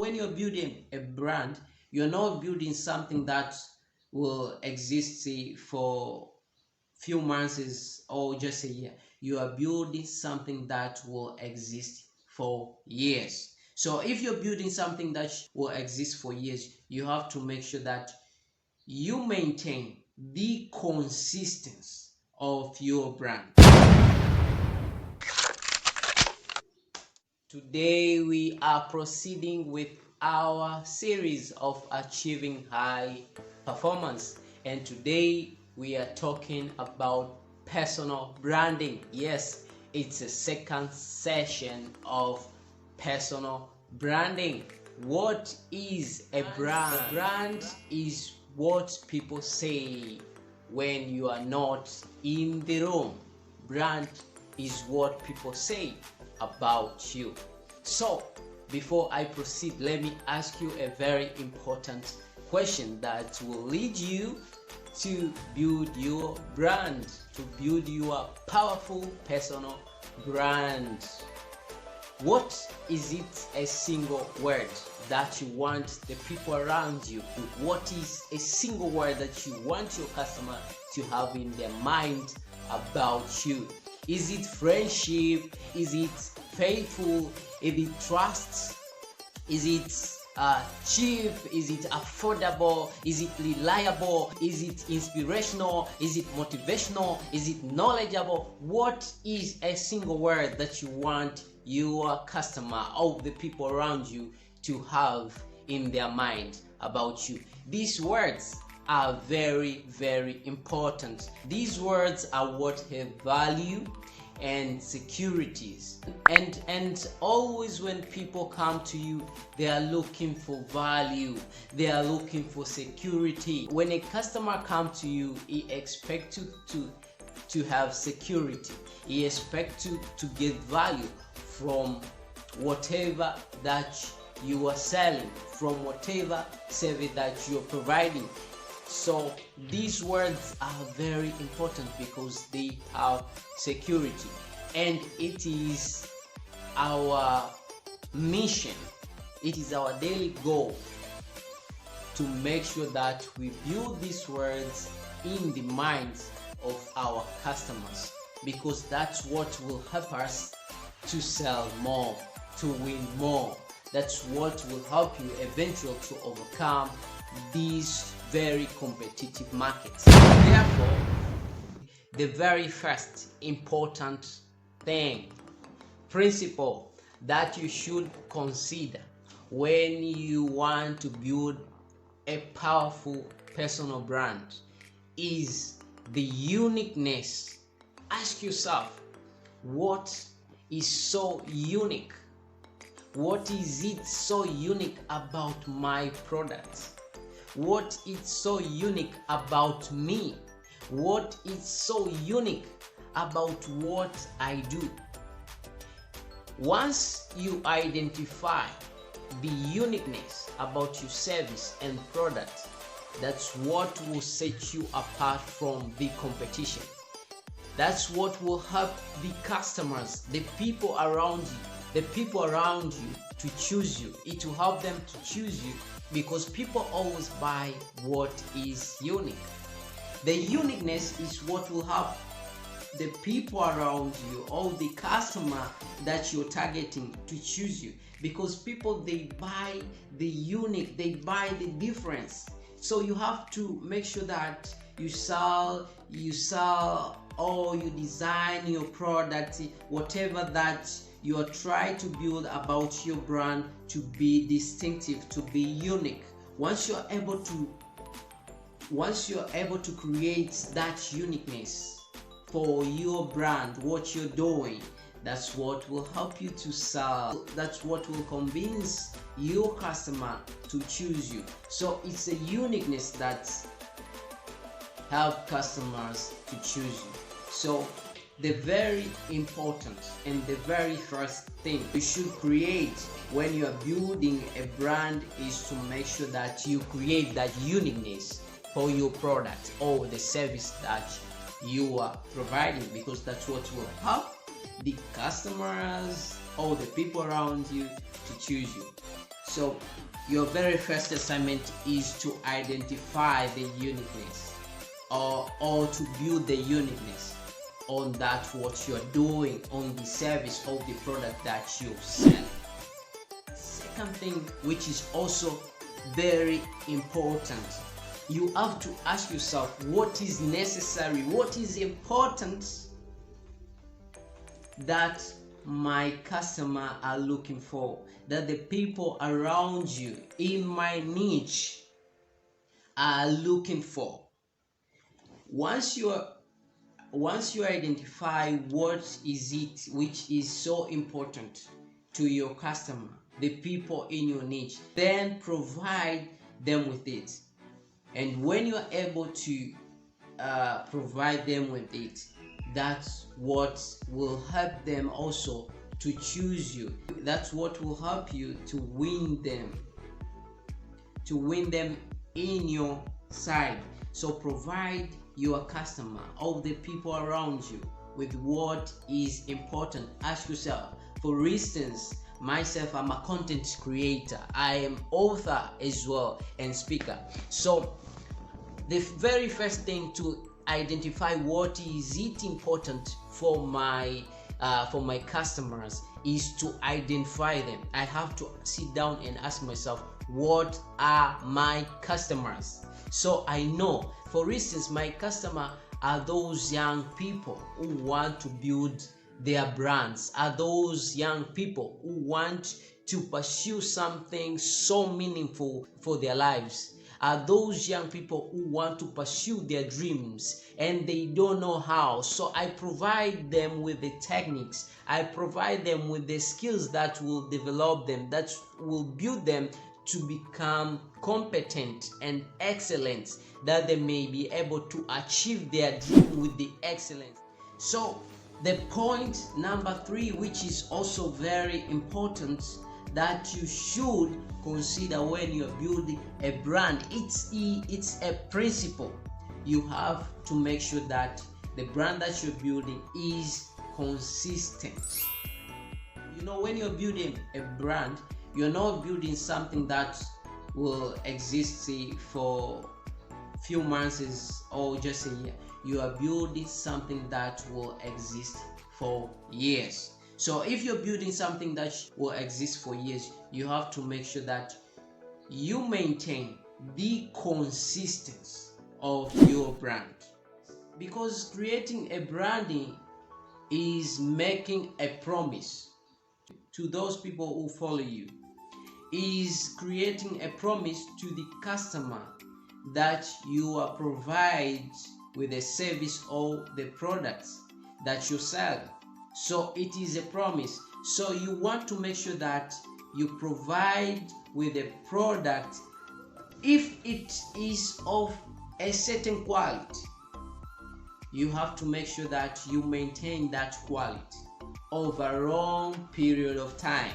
when you're building a brand, you're not building something that will exist, say, for few months or just a year. You are building something that will exist for years. So if you're building something that will exist for years, you have to make sure that you maintain the consistency of your brand. Today we are proceeding with our series of achieving high performance, and today we are talking about personal branding. Yes, it's a second session of personal branding. What is a brand? A brand is what people say when you are not in the room. Brand is what people say about you. So before I proceed, let me ask you a very important question that will lead you to build your brand, to build your powerful personal brand. What is it, a single word that you want the people around you? What is a single word that you want your customer to have in their mind about you? Is it friendship? Is it faithful? Is it trust? Is it cheap? Is it affordable? Is it reliable? Is it inspirational? Is it motivational? Is it knowledgeable? What is a single word that you want your customer or the people around you to have in their mind about you? These words are very, very important. These words are what have value and securities, and always when people come to you, they are looking for value, they are looking for security. When a customer comes to you, he expects to have security, he expects to get value from whatever that you are selling, from whatever service that you're providing. So these words are very important because they have security, and it is our mission, it is our daily goal to make sure that we build these words in the minds of our customers, because that's what will help us to sell more, to win more. That's what will help you eventually to overcome these very competitive markets. Therefore, the very first important principle that you should consider when you want to build a powerful personal brand is the uniqueness. Ask yourself, what is so unique? What is it so unique about my product? What is so unique about me? What is so unique about what I do? Once you identify the uniqueness about your service and product, that's what will set you apart from the competition. That's what will help the customers, the people around you, to choose you. It will help them to choose you because people always buy what is unique. The uniqueness is what will help the people around you or the customer that you're targeting to choose you, because people, they buy the unique, they buy the difference. So you have to make sure that you sell or you design your product, whatever that you are trying to build about your brand, to be distinctive, to be unique. Once you're able to create that uniqueness for your brand, what you're doing, that's what will help you to sell. That's what will convince your customer to choose you. So it's a uniqueness that help customers to choose you. So the very important and the very first thing you should create when you are building a brand is to make sure that you create that uniqueness for your product or the service that you are providing, because that's what will help the customers or the people around you to choose you. So your very first assignment is to identify the uniqueness, or to build the uniqueness on that what you're doing, on the service or the product that you sell. Second thing, which is also very important, you have to ask yourself what is necessary, what is important that my customer are looking for, that the people around you in my niche are looking for. Once you identify what is it which is so important to your customer, the people in your niche, then provide them with it. And when you are able to provide them with it, that's what will help them also to choose you. That's what will help you to win them in your side. So provide your customer or the people around you with what is important. Ask yourself, for instance, myself, I'm a content creator, I am author as well and speaker. So the very first thing to identify what is it important for my customers is to identify them. I have to sit down and ask myself, what are my customers? So I know, for instance, my customer are those young people who want to build their brands, are those young people who want to pursue something so meaningful for their lives, are those young people who want to pursue their dreams and they don't know how. So I provide them with the techniques, I provide them with the skills that will develop them, that will build them to become competent and excellent, that they may be able to achieve their dream with the excellence. So the point number 3, which is also very important, that you should consider when you're building a brand, it's a principle. You have to make sure that the brand that you're building is consistent. You know, when you're building a brand, you're not building something that will exist, say, for few months or just a year. You are building something that will exist for years. So if you're building something that will exist for years, you have to make sure that you maintain the consistency of your brand. Because creating a branding is making a promise to those people who follow you, is creating a promise to the customer that you are provide with a service or the products that you sell. So it is a promise. So you want to make sure that you provide with a product, if it is of a certain quality, you have to make sure that you maintain that quality over a long period of time,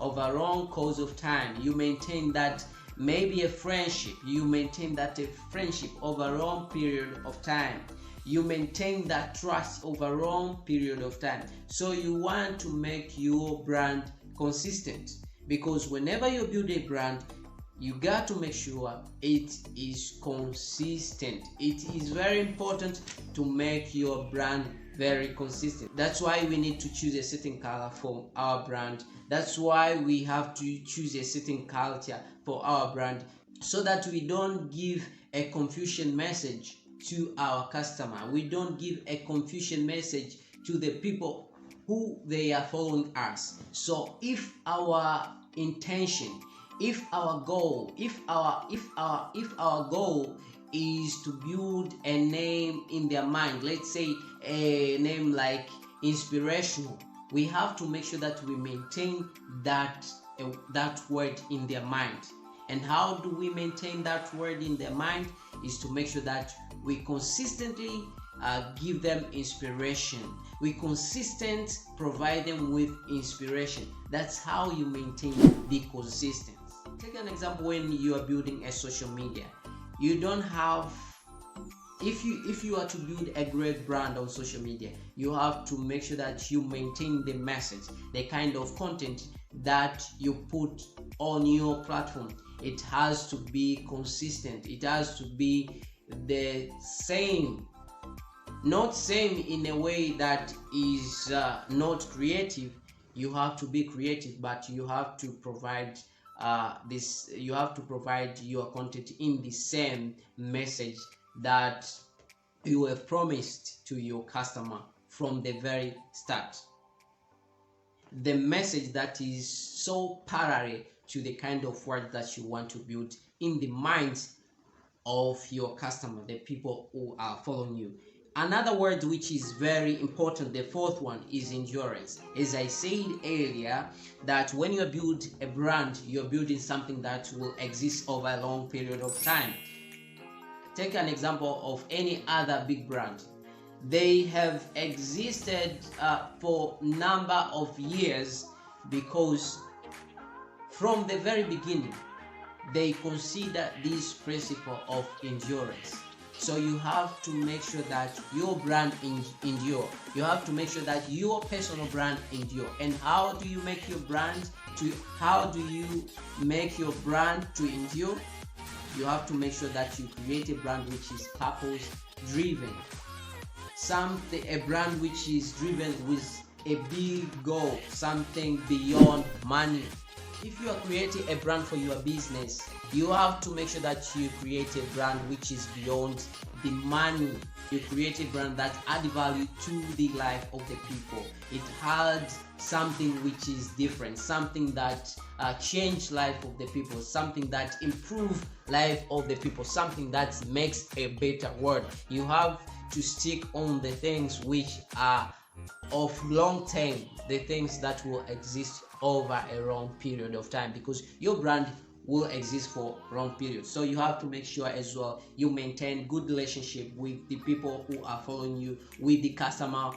over a long course of time. You maintain that, maybe a friendship, you maintain that a friendship over a long period of time. You maintain that trust over a long period of time. So you want to make your brand consistent, because whenever you build a brand, you got to make sure it is consistent. It is very important to make your brand very consistent. That's why we need to choose a certain color for our brand. That's why we have to choose a certain culture for our brand, so that we don't give a confusion message to our customer. We don't give a confusion message to the people who they are following us. So if our intention, if our goal, if our goal is to build a name in their mind, let's say a name like inspirational, we have to make sure that we maintain that word in their mind. And how do we maintain that word in their mind? Is to make sure that we consistently give them inspiration. We consistently provide them with inspiration. That's how you maintain the consistency. Take an example when you are building a social media. You don't have, if you are to build a great brand on social media, you have to make sure that you maintain the message, the kind of content that you put on your platform, it has to be consistent. It has to be the same, not same in a way that is not creative. You have to be creative, but you have to provide this you have to provide your content in the same message that you have promised to your customer from the very start. The message that is so parallel to the kind of work that you want to build in the minds of your customer, the people who are following you. Another word which is very important, the fourth one, is endurance. As I said earlier, that when you build a brand, you're building something that will exist over a long period of time. Take an example of any other big brand. They have existed for number of years because from the very beginning they consider this principle of endurance. So you have to make sure that your brand endure. You have to make sure that your personal brand endure. And how do you make your brand to endure? You have to make sure that you create a brand which is purpose driven. A brand which is driven with a big goal, something beyond money. If you are creating a brand for your business, you have to make sure that you create a brand which is beyond the money. You create a brand that adds value to the life of the people. It had something which is different, something that change life of the people, something that improve life of the people, something that makes a better world. You have to stick on the things which are of long term, the things that will exist over a long period of time, because your brand will exist for long periods. So you have to make sure as well you maintain good relationship with the people who are following you, with the customer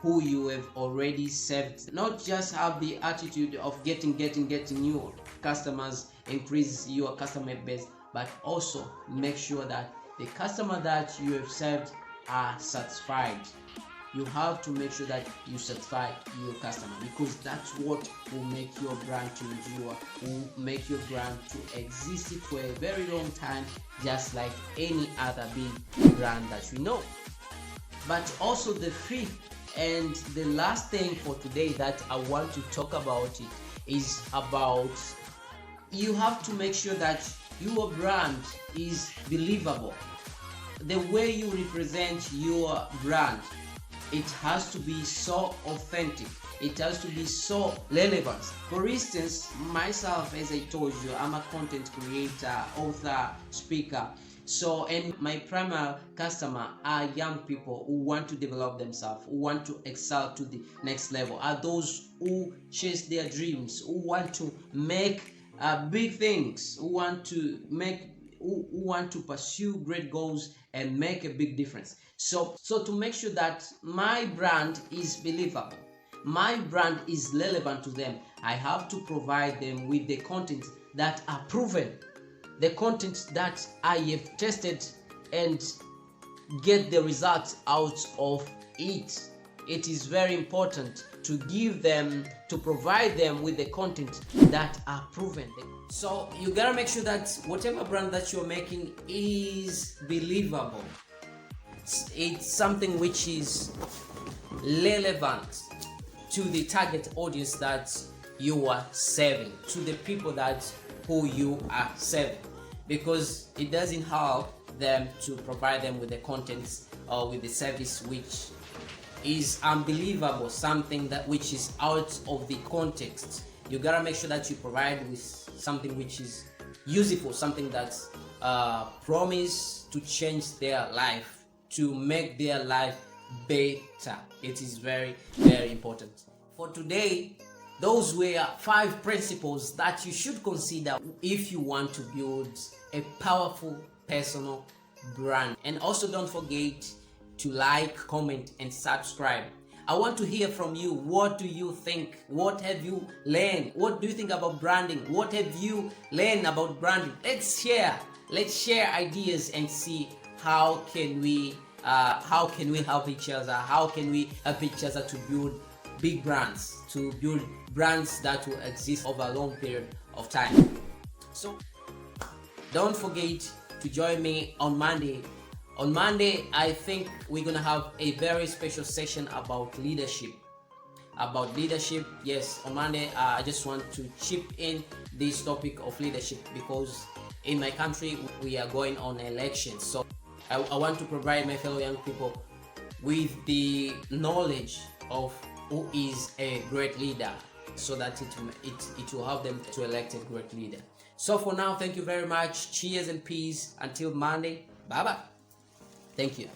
who you have already served. Not just have the attitude of getting new customers, increase your customer base, but also make sure that the customer that you have served are satisfied. You have to make sure that you satisfy your customer, because that's what will make your brand to endure, will make your brand to exist for a very long time, just like any other big brand that we know. But also the fifth and the last thing for today that I want to talk about is about you have to make sure that your brand is believable. The way you represent your brand, it has to be so authentic. It has to be so relevant. For instance, myself, as I told you, I'm a content creator, author, speaker. So, and my primary customer are young people who want to develop themselves, who want to excel to the next level, are those who chase their dreams, who want to make big things, who want to pursue great goals and make a big difference. So to make sure that my brand is believable, my brand is relevant to them, I have to provide them with the content that are proven, the content that I have tested and get the results out of it. It is very important to provide them with the content that are proven. So you gotta make sure that whatever brand that you're making is believable. It's something which is relevant to the target audience that you are serving, to the people who you are serving, because it doesn't help them to provide them with the content or with the service which is unbelievable, something which is out of the context. You gotta make sure that you provide with something which is useful, something that promise to change their life, to make their life better. It is very, very important. For today, those were 5 principles that you should consider if you want to build a powerful personal brand. And also don't forget to like, comment, and subscribe. I want to hear from you. What do you think? What have you learned? What do you think about branding? What have you learned about branding? Let's share ideas and see how can we help each other? How can we help each other to build big brands, to build brands that will exist over a long period of time. So don't forget to join me on Monday. On Monday, I think we're gonna have a very special session about leadership. Yes, on Monday, I just want to chip in this topic of leadership because in my country we are going on elections. So I want to provide my fellow young people with the knowledge of who is a great leader, so that it will help them to elect a great leader. So for now, thank you very much. Cheers and peace. Until Monday. Bye bye. Thank you.